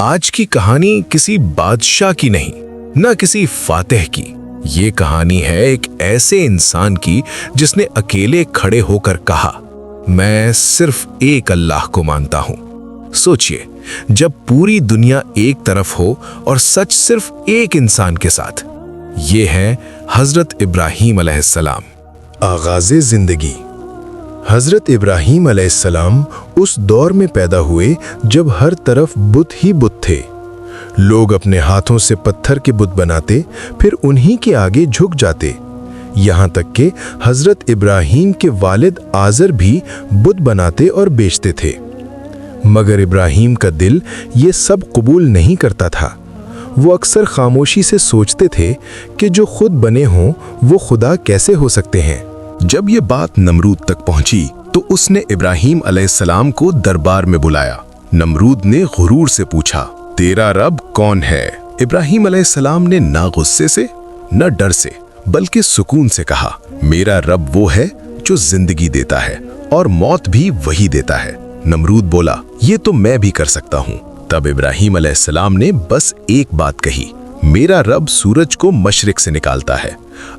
آج کی کہانی کسی بادشاہ کی نہیں، نہ کسی فاتح کی۔ یہ کہانی ہے ایک ایسے انسان کی جس نے اکیلے کھڑے ہو کر کہا، میں صرف ایک اللہ کو مانتا ہوں۔ سوچئے، جب پوری دنیا ایک طرف ہو اور سچ صرف ایک انسان کے ساتھ۔ یہ ہے حضرت ابراہیم علیہ السلام۔ آغاز زندگی۔ حضرت ابراہیم علیہ السلام اس دور میں پیدا ہوئے جب ہر طرف بت ہی بت تھے۔ لوگ اپنے ہاتھوں سے پتھر کے بت بناتے، پھر انہی کے آگے جھک جاتے۔ یہاں تک کہ حضرت ابراہیم کے والد آزر بھی بت بناتے اور بیچتے تھے۔ مگر ابراہیم کا دل یہ سب قبول نہیں کرتا تھا۔ وہ اکثر خاموشی سے سوچتے تھے کہ جو خود بنے ہوں وہ خدا کیسے ہو سکتے ہیں۔ جب یہ بات نمرود تک پہنچی تو اس نے ابراہیم علیہ السلام کو دربار میں بلایا۔ نمرود نے غرور سے پوچھا، تیرا رب کون ہے؟ ابراہیم علیہ السلام نے نہ غصے سے نہ ڈر سے بلکہ سکون سے کہا، میرا رب وہ ہے جو زندگی دیتا ہے اور موت بھی وہی دیتا ہے۔ نمرود بولا، یہ تو میں بھی کر سکتا ہوں۔ تب ابراہیم علیہ السلام نے بس ایک بات کہی، میرا رب سورج کو مشرق سے نکالتا ہے،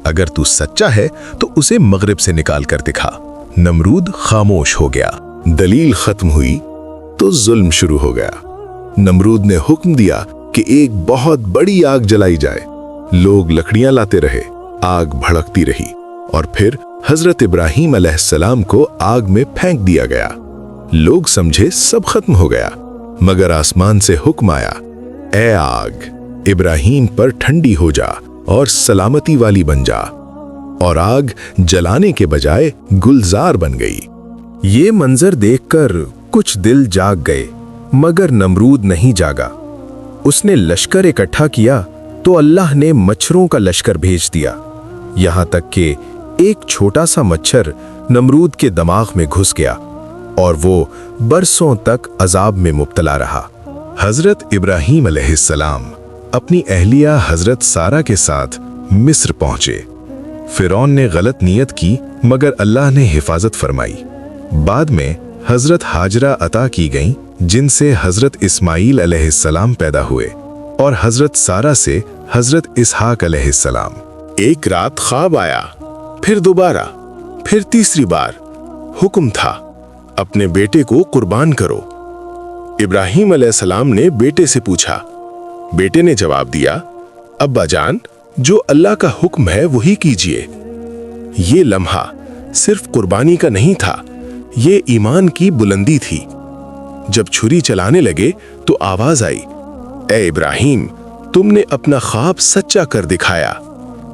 اگر تو سچا ہے تو اسے مغرب سے نکال کر دکھا۔ نمرود خاموش ہو گیا۔ دلیل ختم ہوئی تو ظلم شروع ہو گیا۔ نمرود نے حکم دیا کہ ایک بہت بڑی آگ جلائی جائے۔ لوگ لکڑیاں لاتے رہے، آگ بھڑکتی رہی اور پھر حضرت ابراہیم علیہ السلام کو آگ میں پھینک دیا گیا۔ لوگ سمجھے سب ختم ہو گیا، مگر آسمان سے حکم آیا، اے آگ، ابراہیم پر ٹھنڈی ہو جا اور سلامتی والی بن جا۔ اور آگ جلانے کے بجائے گلزار بن گئی۔ یہ منظر دیکھ کر کچھ دل جاگ گئے، مگر نمرود نہیں جاگا۔ اس نے لشکر اکٹھا کیا تو اللہ نے مچھروں کا لشکر بھیج دیا، یہاں تک کہ ایک چھوٹا سا مچھر نمرود کے دماغ میں گھس گیا اور وہ برسوں تک عذاب میں مبتلا رہا۔ حضرت ابراہیم علیہ السلام اپنی اہلیہ حضرت سارہ کے ساتھ مصر پہنچے۔ فرعون نے غلط نیت کی مگر اللہ نے حفاظت فرمائی۔ بعد میں حضرت ہاجرہ عطا کی گئیں جن سے حضرت اسماعیل علیہ السلام پیدا ہوئے اور حضرت سارہ سے حضرت اسحاق علیہ السلام۔ ایک رات خواب آیا، پھر دوبارہ، پھر تیسری بار حکم تھا، اپنے بیٹے کو قربان کرو۔ ابراہیم علیہ السلام نے بیٹے سے پوچھا۔ بیٹے نے جواب دیا، ابا جان، جو اللہ کا حکم ہے وہی کیجیے۔ یہ لمحہ صرف قربانی کا نہیں تھا، یہ ایمان کی بلندی تھی۔ جب چھری چلانے لگے تو آواز آئی، اے ابراہیم، تم نے اپنا خواب سچا کر دکھایا،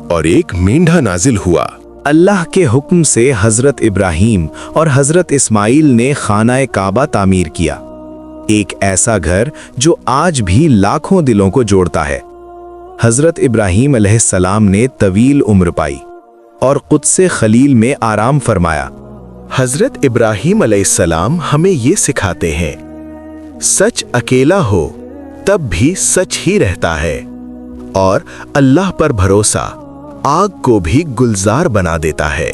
اور ایک مینڈھا نازل ہوا۔ اللہ کے حکم سے حضرت ابراہیم اور حضرت اسماعیل نے خانہ کعبہ تعمیر کیا، ایک ایسا گھر جو آج بھی لاکھوں دلوں کو جوڑتا ہے۔ حضرت ابراہیم علیہ السلام نے طویل عمر پائی اور قدس خلیل میں آرام فرمایا۔ حضرت ابراہیم علیہ السلام ہمیں یہ سکھاتے ہیں، سچ اکیلا ہو تب بھی سچ ہی رہتا ہے، اور اللہ پر بھروسہ آگ کو بھی گلزار بنا دیتا ہے۔